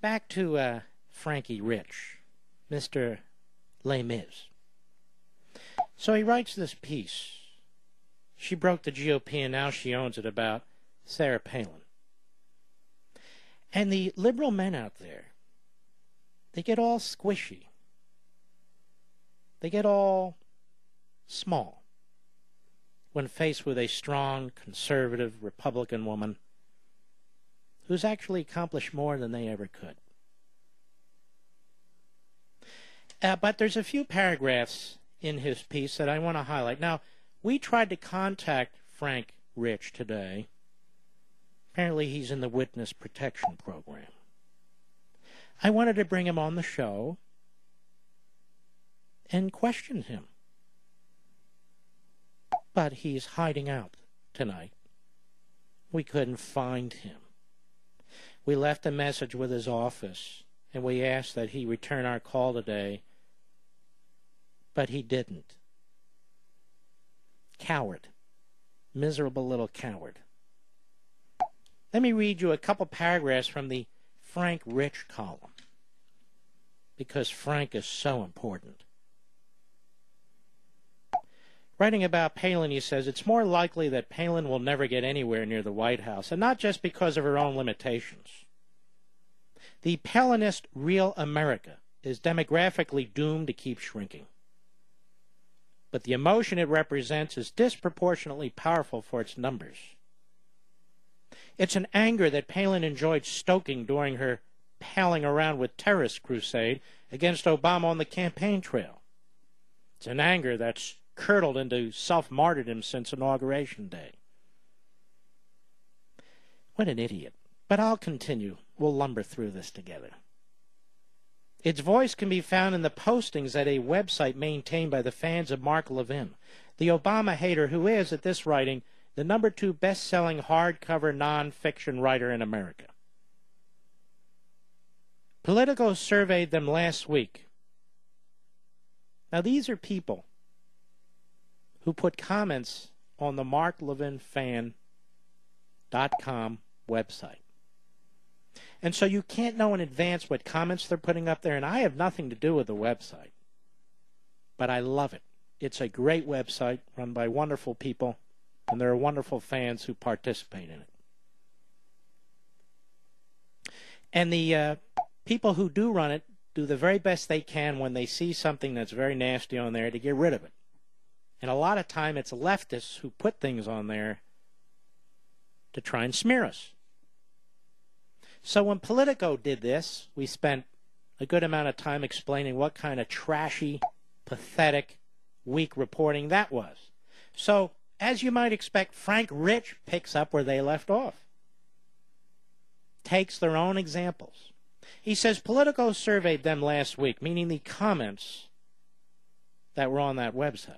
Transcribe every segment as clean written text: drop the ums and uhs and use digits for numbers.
back to Frankie Rich, Mr. Les Mis. So he writes this piece. She broke the GOP and now she owns it, about Sarah Palin. And the liberal men out there, they get all squishy. They get all small when faced with a strong, conservative, Republican woman who's actually accomplished more than they ever could. But there's a few paragraphs in his piece that I want to highlight. Now, we tried to contact Frank Rich today. Apparently he's in the Witness Protection Program. I wanted to bring him on the show and question him. But he's hiding out tonight. We couldn't find him. We left a message with his office, and we asked that he return our call today, but he didn't. Coward. Miserable little coward. Let me read you a couple paragraphs from the Frank Rich column, because Frank is so important. Writing about Palin, he says, it's more likely that Palin will never get anywhere near the White House, and not just because of her own limitations. The Palinist real America is demographically doomed to keep shrinking. But the emotion it represents is disproportionately powerful for its numbers. It's an anger that Palin enjoyed stoking during her palling around with terrorist crusade against Obama on the campaign trail. It's an anger that's curdled into self-martyrdom since Inauguration Day. What an idiot. But I'll continue. We'll lumber through this together. Its voice can be found in the postings at a website maintained by the fans of Mark Levin, the Obama hater who is, at this writing, the #2 best-selling hardcover nonfiction writer in America. Politico surveyed them last week. Now, these are people who put comments on the marklevinfan.com website. And so you can't know in advance what comments they're putting up there, and I have nothing to do with the website. But I love it. It's a great website run by wonderful people, and there are wonderful fans who participate in it. And the people who do run it do the very best they can when they see something that's very nasty on there to get rid of it. And a lot of time it's leftists who put things on there to try and smear us. So when Politico did this, we spent a good amount of time explaining what kind of trashy, pathetic, weak reporting that was. So, as you might expect, Frank Rich picks up where they left off. Takes their own examples. He says Politico surveyed them last week, meaning the comments that were on that website.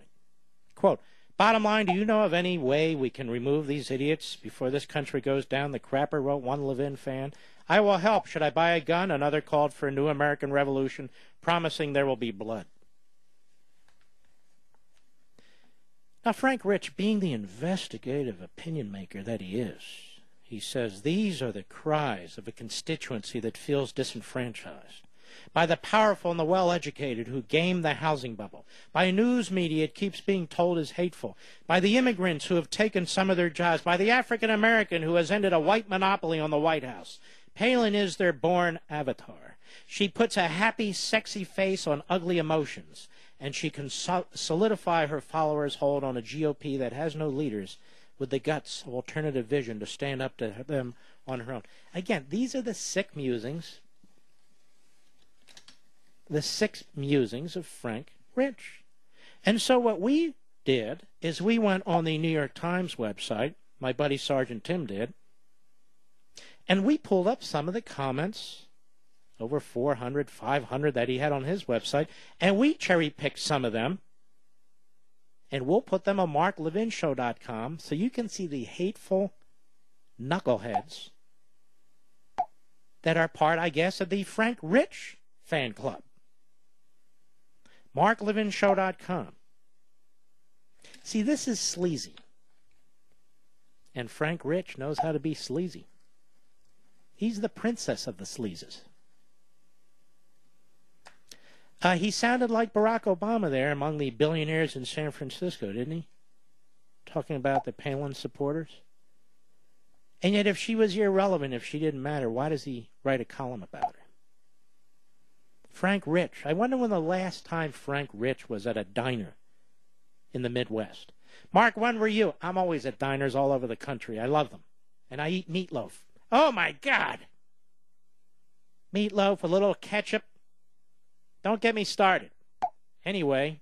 Quote, bottom line, do you know of any way we can remove these idiots before this country goes down the crapper, wrote one Levin fan. I will help. Should I buy a gun? Another called for a new American revolution, promising there will be blood. Now, Frank Rich, being the investigative opinion maker that he is, he says these are the cries of a constituency that feels disenfranchised by the powerful and the well-educated who game the housing bubble, by a news media it keeps being told is hateful, by the immigrants who have taken some of their jobs, by the African-American who has ended a white monopoly on the White House. Palin is their born avatar. She puts a happy, sexy face on ugly emotions, and she can solidify her followers' hold on a GOP that has no leaders with the guts of alternative vision to stand up to them on her own. Again, these are the sick musings of Frank Rich. And so what we did is we went on the New York Times website, my buddy Sergeant Tim did, and we pulled up some of the comments, over 400, 500 that he had on his website, and we cherry-picked some of them, and we'll put them on marklevinshow.com so you can see the hateful knuckleheads that are part, I guess, of the Frank Rich fan club. marklevinshow.com. See, this is sleazy. And Frank Rich knows how to be sleazy. He's the princess of the sleazes. He sounded like Barack Obama there among the billionaires in San Francisco, didn't he? Talking about the Palin supporters. And yet if she was irrelevant, if she didn't matter, why does he write a column about her? Frank Rich. I wonder when the last time Frank Rich was at a diner in the Midwest. Mark, when were you? I'm always at diners all over the country. I love them. And I eat meatloaf. Oh, my God. Meatloaf, a little ketchup. Don't get me started. Anyway,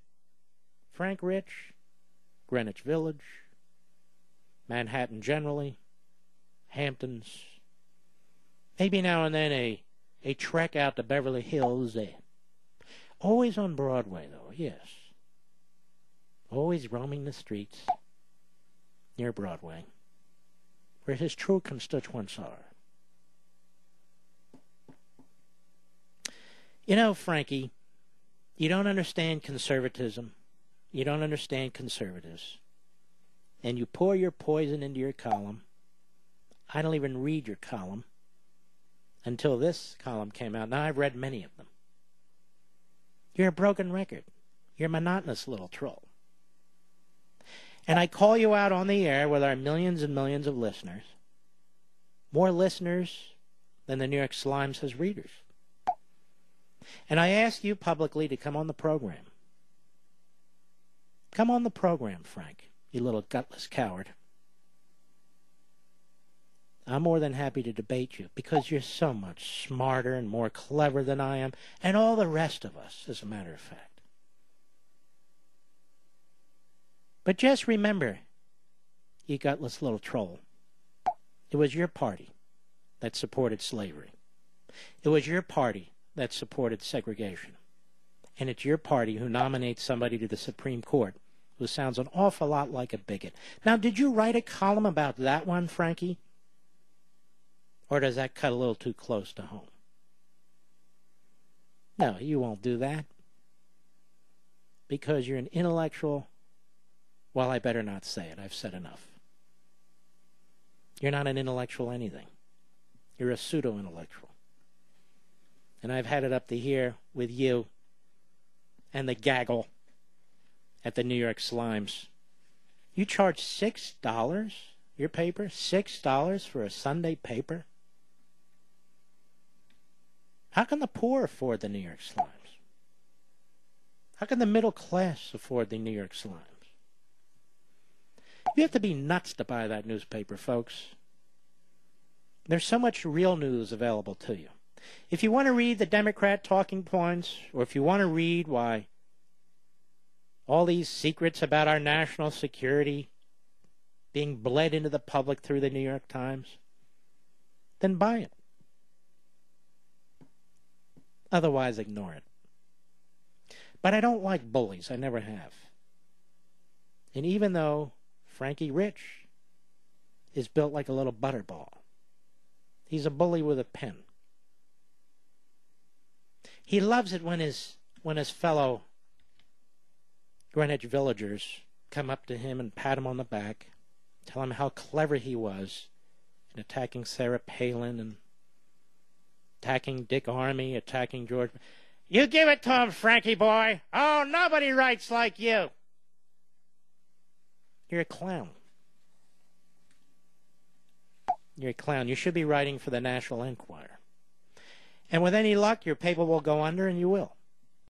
Frank Rich, Greenwich Village, Manhattan generally, Hamptons, maybe now and then a trek out to Beverly Hills. Always on Broadway, though, yes. Always roaming the streets near Broadway, where his true constituents are. You know, Frankie, you don't understand conservatism. You don't understand conservatives. And you pour your poison into your column. I don't even read your column until this column came out. Now, I've read many of them. You're a broken record. You're a monotonous little troll. And I call you out on the air with our millions and millions of listeners. More listeners than the New York Slimes has readers. And I ask you publicly to come on the program. Come on the program, Frank, you little gutless coward. I'm more than happy to debate you because you're so much smarter and more clever than I am, and all the rest of us, as a matter of fact. But just remember, you gutless little troll, it was your party that supported slavery. It was your party that supported segregation. And it's your party who nominates somebody to the Supreme Court who sounds an awful lot like a bigot. Now, did you write a column about that one, Frankie? Or does that cut a little too close to home? No, you won't do that. Because you're an intellectual. Well, I better not say it. I've said enough. You're not an intellectual anything. You're a pseudo-intellectual. And I've had it up to here with you and the gaggle at the New York Slimes. You charge $6, your paper? $6 for a Sunday paper? How can the poor afford the New York Slimes? How can the middle class afford the New York Slimes? You have to be nuts to buy that newspaper, folks. There's so much real news available to you. If you want to read the Democrat talking points, or if you want to read why all these secrets about our national security being bled into the public through the New York Times, then buy it. Otherwise, ignore it. But I don't like bullies. I never have. And even though Frankie Rich is built like a little butterball, he's a bully with a pen. He loves it when his fellow Greenwich villagers come up to him and pat him on the back, tell him how clever he was in attacking Sarah Palin and attacking Dick Armey, attacking George. You give it to him, Frankie boy. Oh, nobody writes like you. You're a clown. You're a clown. You should be writing for the National Enquirer. And with any luck, your paper will go under, and you will.